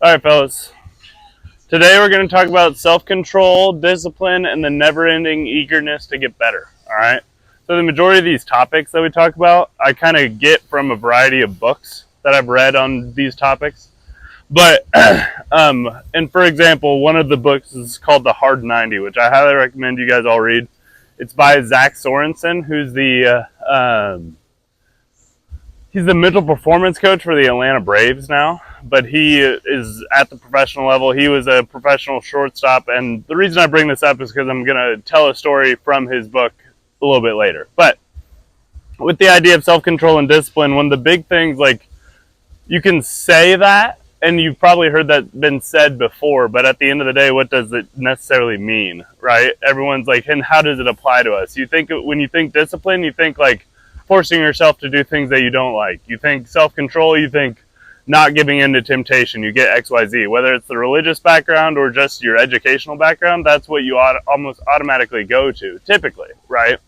All right, fellas. Today we're going to talk about self-control, discipline, and the never-ending eagerness to get better. All right. So the majority of these topics that we talk about, I kind of get from a variety of books that I've read on these topics. But, and for example, one of the books is called The Hard 90, which I highly recommend you guys all read. It's by Zach Sorensen, who's he's the mental performance coach for the Atlanta Braves now, but he is at the professional level. He was a professional shortstop, and the reason I bring this up is because I'm going to tell a story from his book a little bit later. But with the idea of self-control and discipline, one of the big things, like, you can say that, and you've probably heard that been said before, but at the end of the day, what does it necessarily mean, right? Everyone's like, and how does it apply to us? You think, when you think discipline, you think like forcing yourself to do things that you don't like. You think self-control, you think not giving in to temptation. You get XYZ. Whether it's the religious background or just your educational background, that's what you almost automatically go to, typically, right?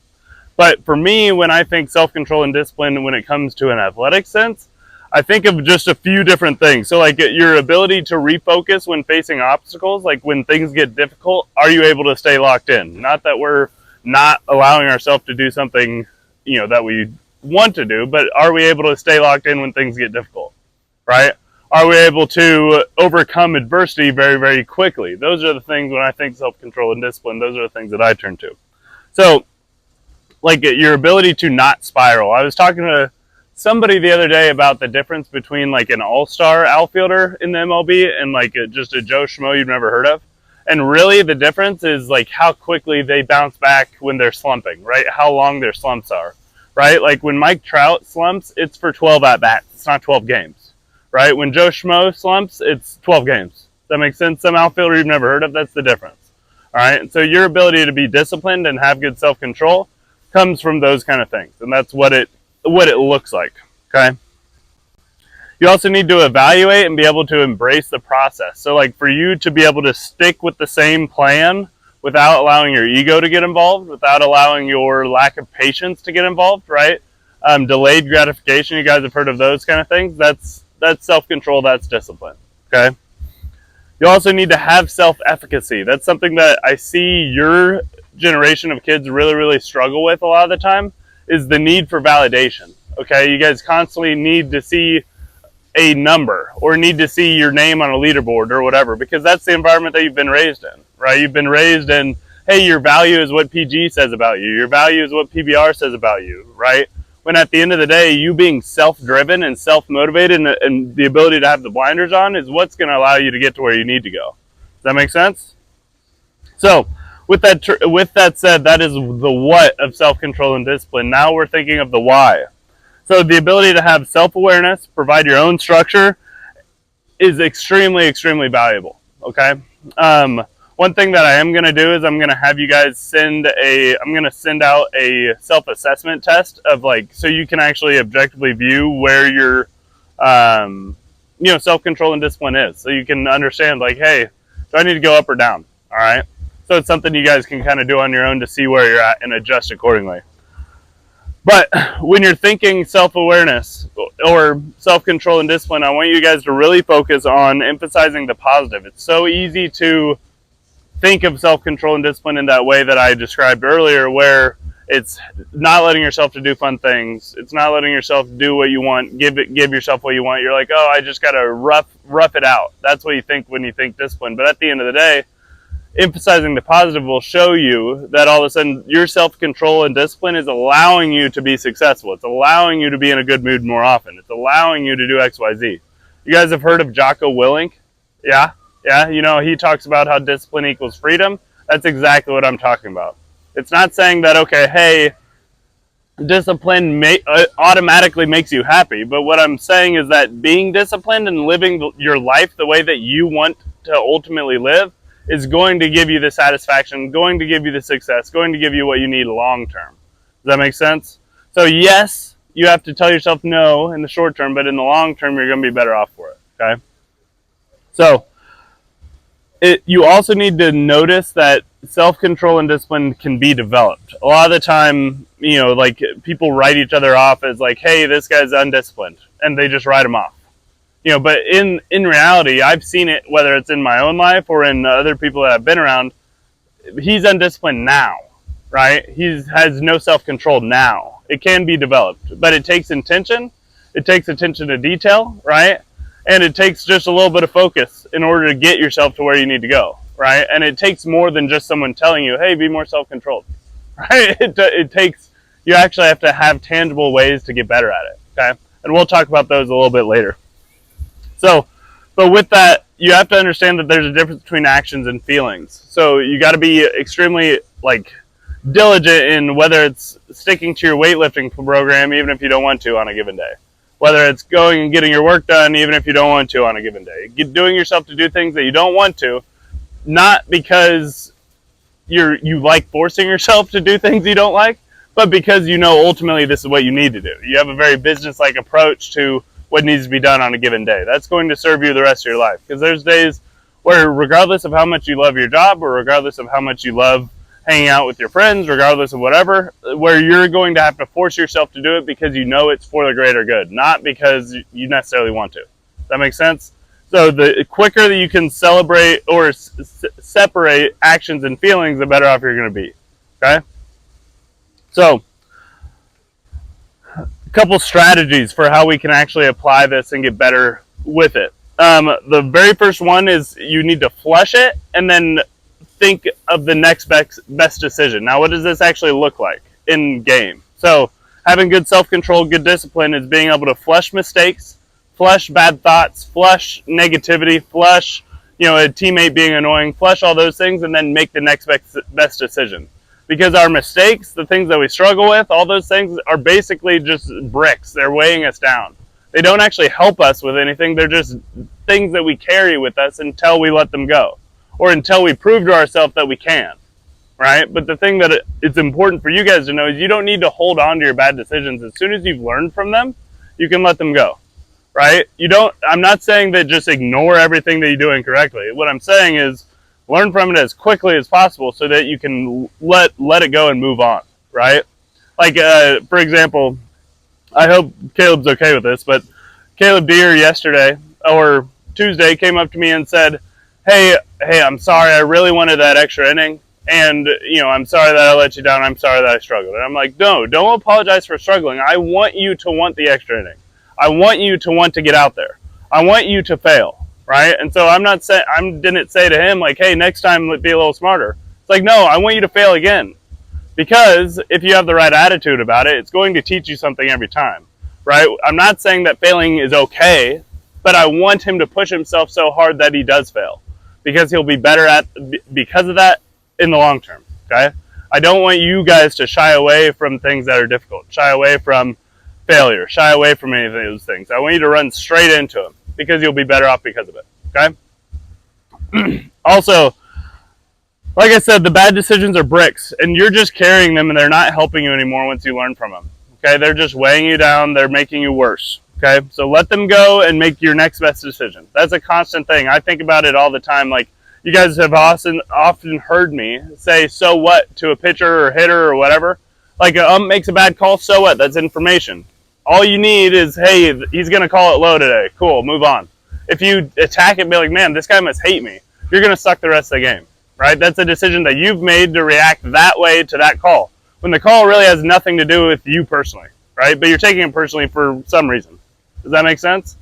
But for me, when I think self-control and discipline, when it comes to an athletic sense, I think of just a few different things. So like your ability to refocus when facing obstacles, like when things get difficult, are you able to stay locked in? Not that we're not allowing ourselves to do something, you know, that we want to do, but are we able to stay locked in when things get difficult, right? Are we able to overcome adversity very, very quickly? Those are the things when I think self-control and discipline, those are the things that I turn to. So like your ability to not spiral. I was talking to somebody the other day about the difference between like an all-star outfielder in the MLB and like just a Joe Schmo you've never heard of. And really the difference is like how quickly they bounce back when they're slumping, right? How long their slumps are, right? Like when Mike Trout slumps, it's for 12 at-bats. It's not 12 games, right? When Joe Schmo slumps, it's 12 games. Does that make sense? Some outfielder you've never heard of, that's the difference. All right. And so your ability to be disciplined and have good self-control comes from those kind of things. And that's what it looks like, okay? You also need to evaluate and be able to embrace the process. So like for you to be able to stick with the same plan without allowing your ego to get involved, without allowing your lack of patience to get involved, right? Delayed gratification, you guys have heard of those kind of things. That's self-control, that's discipline, okay? You also need to have self-efficacy. That's something that I see your generation of kids really, really struggle with a lot of the time, is the need for validation, okay? You guys constantly need to see a number or need to see your name on a leaderboard or whatever, because that's the environment that you've been raised in, right? You've been raised in, hey, your value is what PG says about you. Your value is what PBR says about you, right? When at the end of the day, you being self-driven and self-motivated and the ability to have the blinders on is what's going to allow you to get to where you need to go. Does that make sense? So, with that said, that is the what of self-control and discipline. Now we're thinking of the why. So the ability to have self-awareness, provide your own structure, is extremely, extremely valuable, okay? One thing that I am going to do is I'm going to have you guys I'm going to send out a self-assessment test of like, so you can actually objectively view where your, self-control and discipline is. So you can understand like, hey, do I need to go up or down? All right. So it's something you guys can kind of do on your own to see where you're at and adjust accordingly. But when you're thinking self-awareness or self-control and discipline, I want you guys to really focus on emphasizing the positive. It's so easy to think of self-control and discipline in that way that I described earlier, where it's not letting yourself to do fun things. It's not letting yourself do what you want, give yourself what you want. You're like, oh, I just got to rough it out. That's what you think when you think discipline. But at the end of the day, emphasizing the positive will show you that all of a sudden your self-control and discipline is allowing you to be successful. It's allowing you to be in a good mood more often. It's allowing you to do XYZ. You guys have heard of Jocko Willink? Yeah? Yeah, you know, he talks about how discipline equals freedom. That's exactly what I'm talking about. It's not saying that, okay, hey, discipline automatically makes you happy. But what I'm saying is that being disciplined and living your life the way that you want to ultimately live is going to give you the satisfaction, going to give you the success, going to give you what you need long term. Does that make sense? So yes, you have to tell yourself no in the short term, but in the long term, you're going to be better off for it, okay? So you also need to notice that self-control and discipline can be developed. A lot of the time, you know, like people write each other off as like, hey, this guy's undisciplined, and they just write him off. But in reality, I've seen it, whether it's in my own life or in other people that I've been around. He's undisciplined now, right? He has no self-control now. It can be developed, but it takes intention. It takes attention to detail, right? And it takes just a little bit of focus in order to get yourself to where you need to go, right? And it takes more than just someone telling you, hey, be more self-controlled, right? It takes, you actually have to have tangible ways to get better at it, okay? And we'll talk about those a little bit later. So, but with that, you have to understand that there's a difference between actions and feelings. So you got to be extremely diligent in whether it's sticking to your weightlifting program even if you don't want to on a given day, whether it's going and getting your work done even if you don't want to on a given day, doing yourself to do things that you don't want to, not because you like forcing yourself to do things you don't like, but because ultimately this is what you need to do. You have a very business-like approach to what needs to be done on a given day. That's going to serve you the rest of your life, because there's days where, regardless of how much you love your job or regardless of how much you love hanging out with your friends, regardless of whatever, where you're going to have to force yourself to do it because it's for the greater good, not because you necessarily want to. Does that make sense? So the quicker that you can celebrate or separate actions and feelings, the better off you're going to be. Okay? So, couple strategies for how we can actually apply this and get better with it. The very first one is you need to flush it and then think of the next best decision. Now, what does this actually look like in game? So having good self-control, good discipline is being able to flush mistakes, flush bad thoughts, flush negativity, flush a teammate being annoying, flush all those things, and then make the next best decision. Because our mistakes, the things that we struggle with, all those things are basically just bricks. They're weighing us down. They don't actually help us with anything. They're just things that we carry with us until we let them go, or until we prove to ourselves that we can, right? But the thing that it's important for you guys to know is you don't need to hold on to your bad decisions. As soon as you've learned from them, you can let them go, right? I'm not saying that just ignore everything that you do incorrectly. What I'm saying is, learn from it as quickly as possible so that you can let it go and move on, right? For example, I hope Caleb's okay with this, but Caleb Deere yesterday or Tuesday came up to me and said, hey, I'm sorry, I really wanted that extra inning, and I'm sorry that I let you down, I'm sorry that I struggled. And I'm like, no, don't apologize for struggling. I want you to want the extra inning. I want you to want to get out there. I want you to fail. Right? And so I didn't say to him hey, next time be a little smarter. It's like, no, I want you to fail again. Because if you have the right attitude about it, it's going to teach you something every time, right? I'm not saying that failing is okay, but I want him to push himself so hard that he does fail, because he'll be better because of that in the long term, okay? I don't want you guys to shy away from things that are difficult, shy away from failure, shy away from any of those things. I want you to run straight into them, because you'll be better off because of it, okay? Also, like I said, the bad decisions are bricks, and you're just carrying them, and they're not helping you anymore once you learn from them, okay? They're just weighing you down. They're making you worse, okay? So let them go and make your next best decision. That's a constant thing. I think about it all the time. You guys have often heard me say, so what, to a pitcher or hitter or whatever. Makes a bad call, so what? That's information. All you need is, hey, he's going to call it low today. Cool, move on. If you attack it and be like, man, this guy must hate me, you're going to suck the rest of the game, right? That's a decision that you've made to react that way to that call, when the call really has nothing to do with you personally, right? But you're taking it personally for some reason. Does that make sense?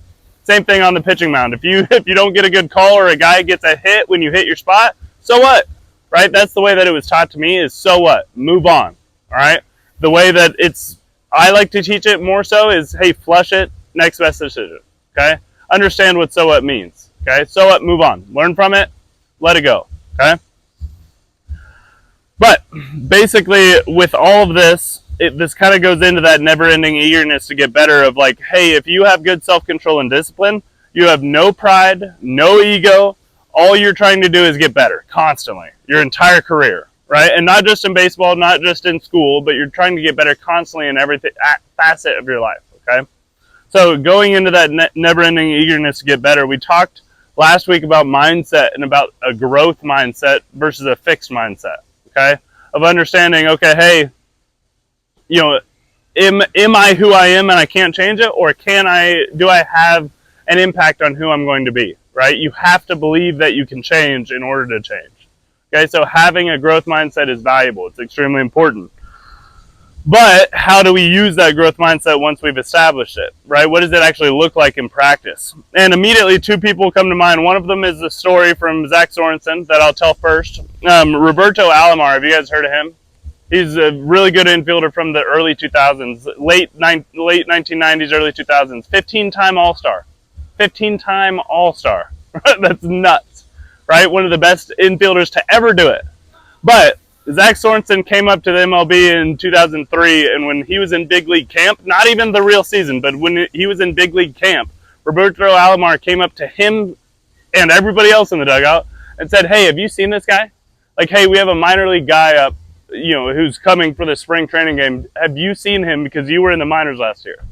Same thing on the pitching mound. If you don't get a good call or a guy gets a hit when you hit your spot, so what, right? That's the way that it was taught to me is, so what? Move on, all right? The way that I like to teach it more so is, hey, flush it, next best decision, okay? Understand what so what means, okay? So what, move on. Learn from it, let it go, okay? But basically, with all of this, this kind of goes into that never-ending eagerness to get better of hey, if you have good self-control and discipline, you have no pride, no ego, all you're trying to do is get better constantly, your entire career. Right? And not just in baseball, not just in school, but you're trying to get better constantly in every facet of your life, okay? So going into that never-ending eagerness to get better, we talked last week about mindset and about a growth mindset versus a fixed mindset, okay? Of understanding, okay, hey, am I who I am and I can't change it, or do I have an impact on who I'm going to be, right? You have to believe that you can change in order to change. Okay, so having a growth mindset is valuable. It's extremely important. But how do we use that growth mindset once we've established it, right? What does it actually look like in practice? And immediately two people come to mind. One of them is the story from Zach Sorensen that I'll tell first. Roberto Alomar, have you guys heard of him? He's a really good infielder from the early 2000s, late 1990s, early 2000s. 15-time All-Star. 15-time All-Star. That's nuts, right? One of the best infielders to ever do it. But Zach Sorensen came up to the MLB in 2003, and when he was in big league camp, not even the real season, but when he was in big league camp, Roberto Alomar came up to him and everybody else in the dugout and said, hey, have you seen this guy? Like, hey, we have a minor league guy up, who's coming for the spring training game. Have you seen him because you were in the minors last year?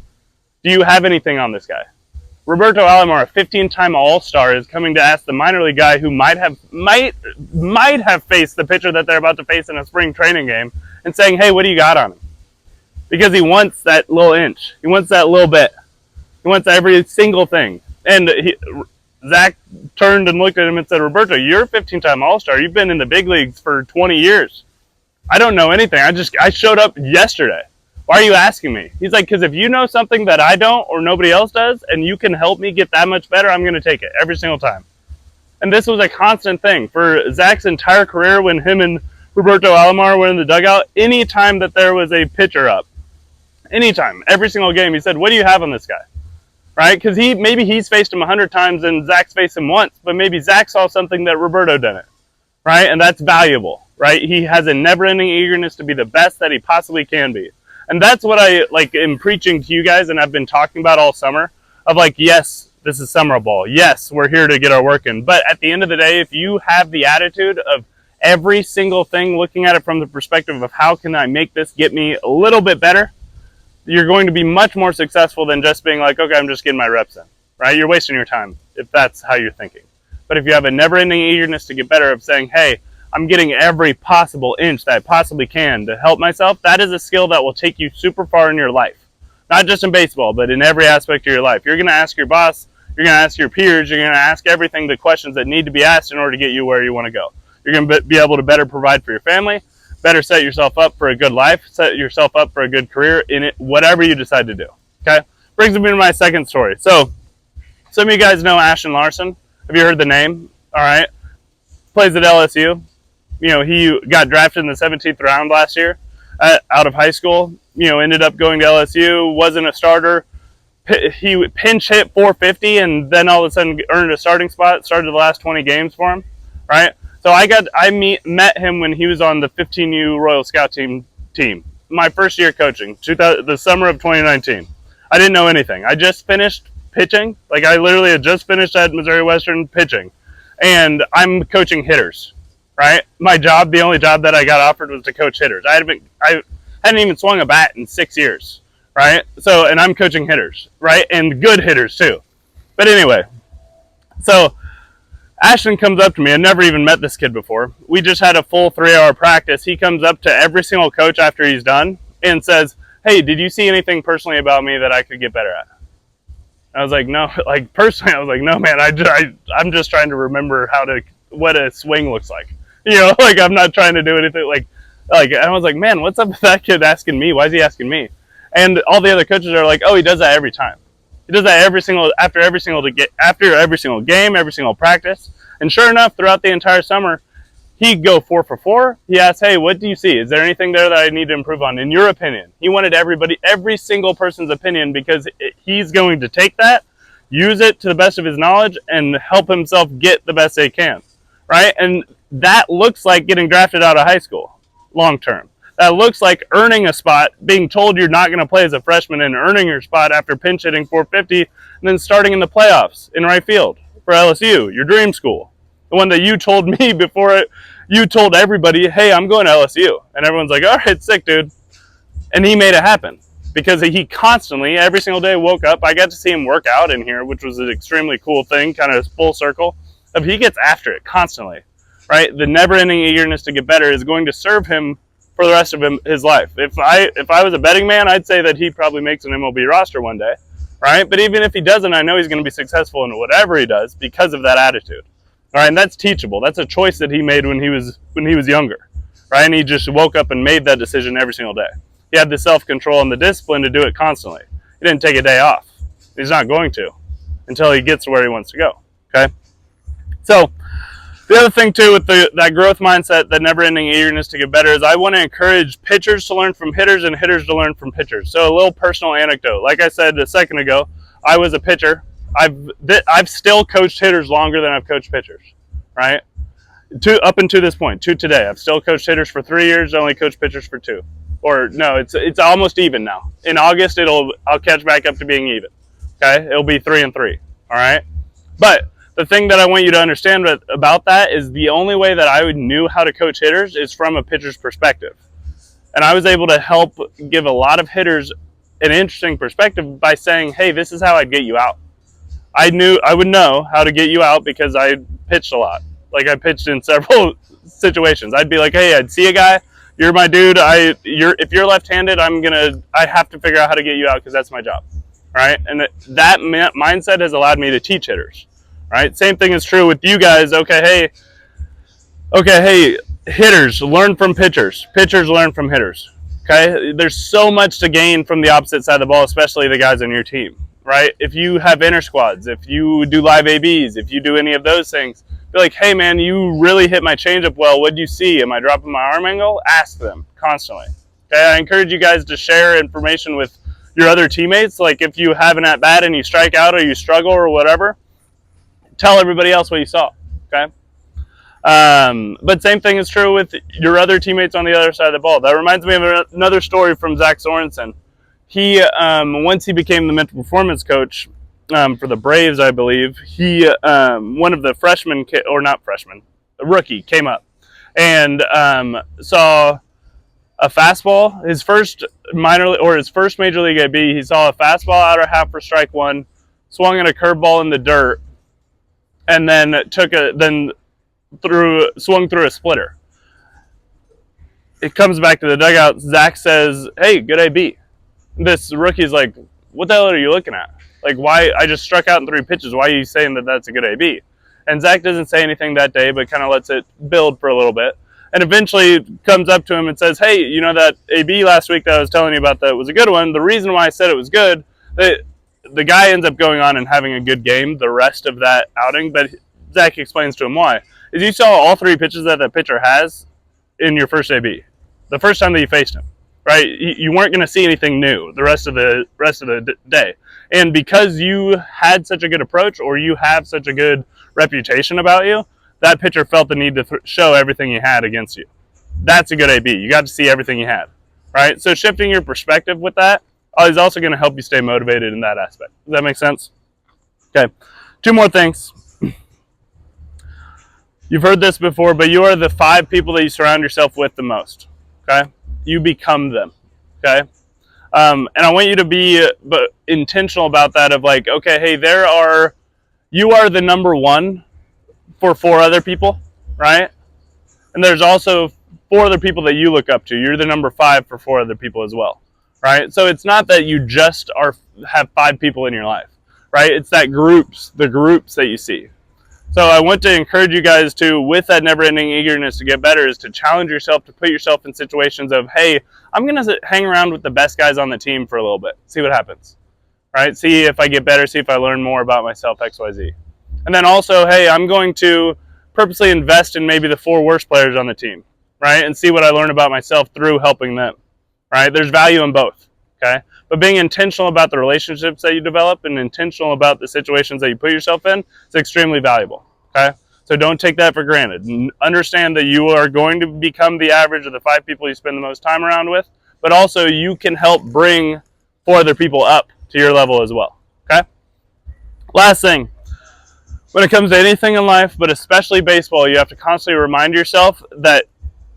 Do you have anything on this guy? Roberto Alomar, a 15-time All-Star, is coming to ask the minor league guy who might have faced the pitcher that they're about to face in a spring training game and saying, hey, what do you got on him? Because he wants that little inch. He wants that little bit. He wants every single thing. And Zach turned and looked at him and said, Roberto, you're a 15-time All-Star. You've been in the big leagues for 20 years. I don't know anything. I showed up yesterday. Why are you asking me? He's like, because if you know something that I don't or nobody else does and you can help me get that much better, I'm going to take it every single time. And this was a constant thing for Zach's entire career when him and Roberto Alomar were in the dugout. Anytime that there was a pitcher up, anytime, every single game, he said, what do you have on this guy? Right? Because maybe he's faced him 100 times and Zach's faced him once, but maybe Zach saw something that Roberto didn't. Right? And that's valuable. Right? He has a never-ending eagerness to be the best that he possibly can be. And that's what I am preaching to you guys, and I've been talking about all summer, of yes, this is summer ball. Yes, we're here to get our work in. But at the end of the day, if you have the attitude of every single thing, looking at it from the perspective of how can I make this get me a little bit better, you're going to be much more successful than just being like, okay, I'm just getting my reps in, right? You're wasting your time if that's how you're thinking. But if you have a never-ending eagerness to get better of saying, hey, I'm getting every possible inch that I possibly can to help myself, that is a skill that will take you super far in your life. Not just in baseball, but in every aspect of your life. You're going to ask your boss, you're going to ask your peers, you're going to ask everything, the questions that need to be asked in order to get you where you want to go. You're going to be able to better provide for your family, better set yourself up for a good life, set yourself up for a good career in it, whatever you decide to do. Okay? Brings me to my second story. So, some of you guys know Ashton Larson. Have you heard the name? All right. Plays at LSU. He got drafted in the 17th round last year out of high school. Ended up going to LSU, wasn't a starter. He pinch hit 450 and then all of a sudden earned a starting spot, started the last 20 games for him, right? So I met him when he was on the 15U Royal Scout team, my first year coaching, the summer of 2019. I didn't know anything. I just finished pitching. I literally had just finished at Missouri Western pitching. And I'm coaching hitters. Right? My job, the only job that I got offered was to coach hitters. I hadn't even swung a bat in 6 years, right? So, and I'm coaching hitters, right? And good hitters too. But anyway, so Ashton comes up to me. I'd never even met this kid before. We just had a full 3-hour practice. He comes up to every single coach after he's done and says, hey, did you see anything personally about me that I could get better at? I was like, no, personally, I was like, no, man, I'm just trying to remember what a swing looks like. I'm not trying to do anything I was like, man, what's up with that kid asking me? Why is he asking me? And all the other coaches are like, oh, he does that every time. He does that after every single game, every single practice. And sure enough, throughout the entire summer, he'd go 4 for 4. He asked, hey, what do you see? Is there anything there that I need to improve on? In your opinion. He wanted every single person's opinion because he's going to take that, use it to the best of his knowledge, and help himself get the best they can. Right? And that looks like getting drafted out of high school long term. That looks like earning a spot, being told you're not going to play as a freshman and earning your spot after pinch hitting 450 and then starting in the playoffs in right field for LSU, your dream school. The one that you told me before you told everybody, hey, I'm going to LSU. And everyone's like, all right, sick, dude. And he made it happen because he constantly, every single day, woke up. I got to see him work out in here, which was an extremely cool thing, kind of full circle. He gets after it constantly, right? The never-ending eagerness to get better is going to serve him for the rest of his life. If I was a betting man, I'd say that he probably makes an MLB roster one day, right? But even if he doesn't, I know he's going to be successful in whatever he does because of that attitude. All right, and that's teachable. That's a choice that he made when he was younger, right? And he just woke up and made that decision every single day. He had the self-control and the discipline to do it constantly. He didn't take a day off. He's not going to until he gets to where he wants to go, okay? So the other thing, too, with that growth mindset, that never-ending eagerness to get better, is I want to encourage pitchers to learn from hitters and hitters to learn from pitchers. So a little personal anecdote. Like I said a second ago, I was a pitcher. I've still coached hitters longer than I've coached pitchers, right? Up until this point, to today. I've still coached hitters for 3 years, only coached pitchers for 2. Or no, it's almost even now. In August, I'll catch back up to being even. Okay, it'll be 3-3. All right, but the thing that I want you to understand about that is the only way that I knew how to coach hitters is from a pitcher's perspective, and I was able to help give a lot of hitters an interesting perspective by saying, "Hey, this is how I'd get you out." I would know how to get you out because I pitched a lot. Like I pitched in several situations. I'd be like, "Hey, I'd see a guy. You're my dude. If you're left-handed, I have to figure out how to get you out because that's my job." Right? And that mindset has allowed me to teach hitters. Right? Same thing is true with you guys. Okay, hey, hitters, learn from pitchers. Pitchers learn from hitters. Okay? There's so much to gain from the opposite side of the ball, especially the guys on your team. Right? If you have inter squads, if you do live ABs, if you do any of those things, be like, "Hey man, you really hit my changeup well. What'd you see? Am I dropping my arm angle?" Ask them constantly. Okay? I encourage you guys to share information with your other teammates. Like if you have an at bat and you strike out or you struggle or whatever, tell everybody else what you saw. Okay. But same thing is true with your other teammates on the other side of the ball. That reminds me of another story from Zach Sorensen. He, once he became the mental performance coach for the Braves, I believe, he, one of the freshmen, or not freshmen, a rookie, came up and saw a fastball. His first major league AB, he saw a fastball outer half for strike one, swung at a curveball in the dirt, and then swung through a splitter. It comes back to the dugout. Zach says, "Hey, good AB." This rookie's like, "What the hell are you looking at? Like, why? I just struck out in 3 pitches. Why are you saying that that's a good AB?" And Zach doesn't say anything that day, but kind of lets it build for a little bit. And eventually comes up to him and says, "Hey, you know that AB last week that I was telling you about that was a good one. The reason why I said it was good," the guy ends up going on and having a good game the rest of that outing, but Zach explains to him why. Is you saw all 3 pitches that pitcher has in your first AB, the first time that you faced him, right? You weren't going to see anything new the rest of the day. And because you had such a good approach, or you have such a good reputation about you, that pitcher felt the need to show everything he had against you. That's a good AB. You got to see everything he had, right? So shifting your perspective with that is also going to help you stay motivated in that aspect. Does that make sense? Okay, 2 more things. You've heard this before, but you are the 5 people that you surround yourself with the most, okay? You become them, okay? And I want you to be intentional about that of like, okay, hey, you are the number 1 for 4 other people, right? And there's also 4 other people that you look up to. You're the number 5 for 4 other people as well, right? So it's not that you just have 5 people in your life, right? It's the groups that you see. So I want to encourage you guys to, with that never-ending eagerness to get better, is to challenge yourself, to put yourself in situations of, hey, I'm going to hang around with the best guys on the team for a little bit, see what happens, right? See if I get better, see if I learn more about myself, XYZ. And then also, hey, I'm going to purposely invest in maybe the 4 worst players on the team, right? And see what I learn about myself through helping them, right? There's value in both, okay? But being intentional about the relationships that you develop and intentional about the situations that you put yourself in is extremely valuable, okay? So don't take that for granted. Understand that you are going to become the average of the 5 people you spend the most time around with, but also you can help bring 4 other people up to your level as well, okay? Last thing. When it comes to anything in life, but especially baseball, you have to constantly remind yourself that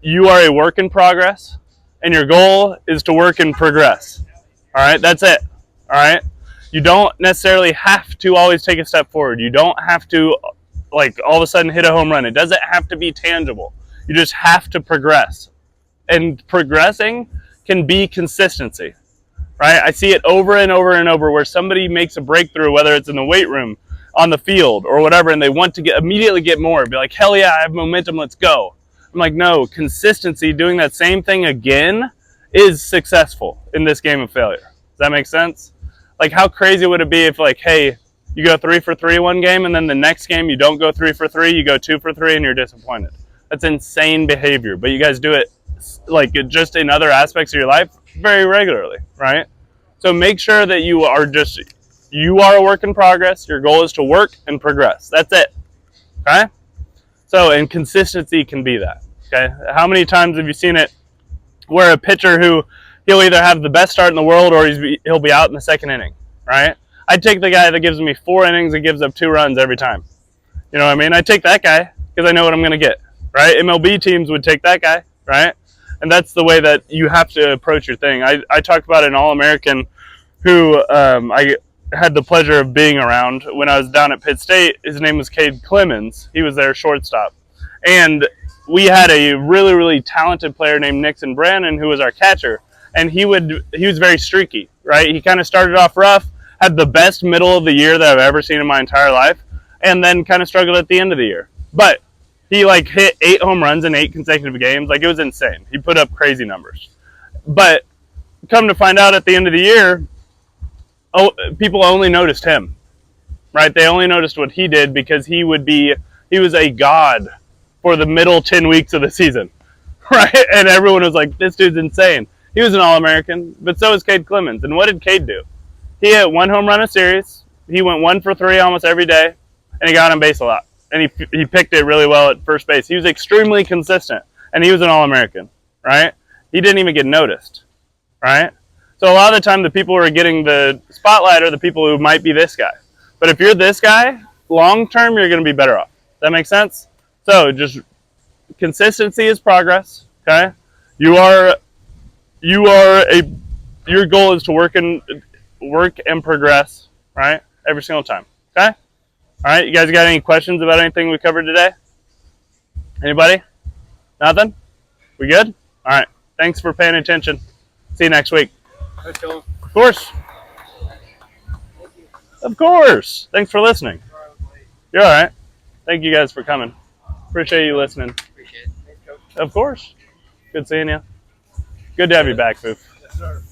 you are a work in progress, and your goal is to work and progress. All right, that's it. All right, you don't necessarily have to always take a step forward. You don't have to, like, all of a sudden hit a home run. It doesn't have to be tangible. You just have to progress. And progressing can be consistency. right? I see it over and over and over where somebody makes a breakthrough, whether it's in the weight room, on the field, or whatever, and they want to immediately get more. Be like, hell yeah, I have momentum, let's go. I'm like, no, consistency, doing that same thing again is successful in this game of failure. Does that make sense? Like, how crazy would it be if, like, hey, you go 3 for 3 one game, and then the next game you don't go 3 for 3, you go 2 for 3, and you're disappointed. That's insane behavior, but you guys do it, like, just in other aspects of your life very regularly, right? So make sure that you are a work in progress. Your goal is to work and progress. That's it, okay? So, and consistency can be that, okay? How many times have you seen it where a pitcher who he'll either have the best start in the world or he'll be out in the second inning, right? I'd take the guy that gives me 4 innings and gives up 2 runs every time. You know what I mean? I'd take that guy because I know what I'm going to get, right? MLB teams would take that guy, right? And that's the way that you have to approach your thing. I talked about an All-American who I had the pleasure of being around when I was down at Pitt State. His name was Cade Clemens. He was their shortstop. And we had a really, really talented player named Nixon Brannon who was our catcher. And he was very streaky, right? He kind of started off rough, had the best middle of the year that I've ever seen in my entire life, and then kind of struggled at the end of the year. But he like hit 8 home runs in 8 consecutive games. Like, it was insane. He put up crazy numbers. But come to find out at the end of the year, people only noticed him, right? They only noticed what he did because he was a god for the middle 10 weeks of the season, right? And everyone was like, this dude's insane. He was an All-American, but so was Cade Clemens. And what did Cade do? He hit 1 home run a series. He went 1 for 3 almost every day, and he got on base a lot. And he picked it really well at first base. He was extremely consistent, and he was an All-American, right? He didn't even get noticed, right? So a lot of the time, the people who are getting the spotlight are the people who might be this guy. But if you're this guy, long term, you're going to be better off. Does that make sense? So just consistency is progress. Okay, your goal is to work and progress, right? Every single time. Okay. All right. You guys got any questions about anything we covered today? Anybody? Nothing? We good? All right. Thanks for paying attention. See you next week. Of course. Of course. Thanks for listening. You're all right. Thank you guys for coming. Appreciate you listening. Appreciate it. Thanks, Coach. Of course. Good seeing you. Good to have you back, Foof. Yes, sir.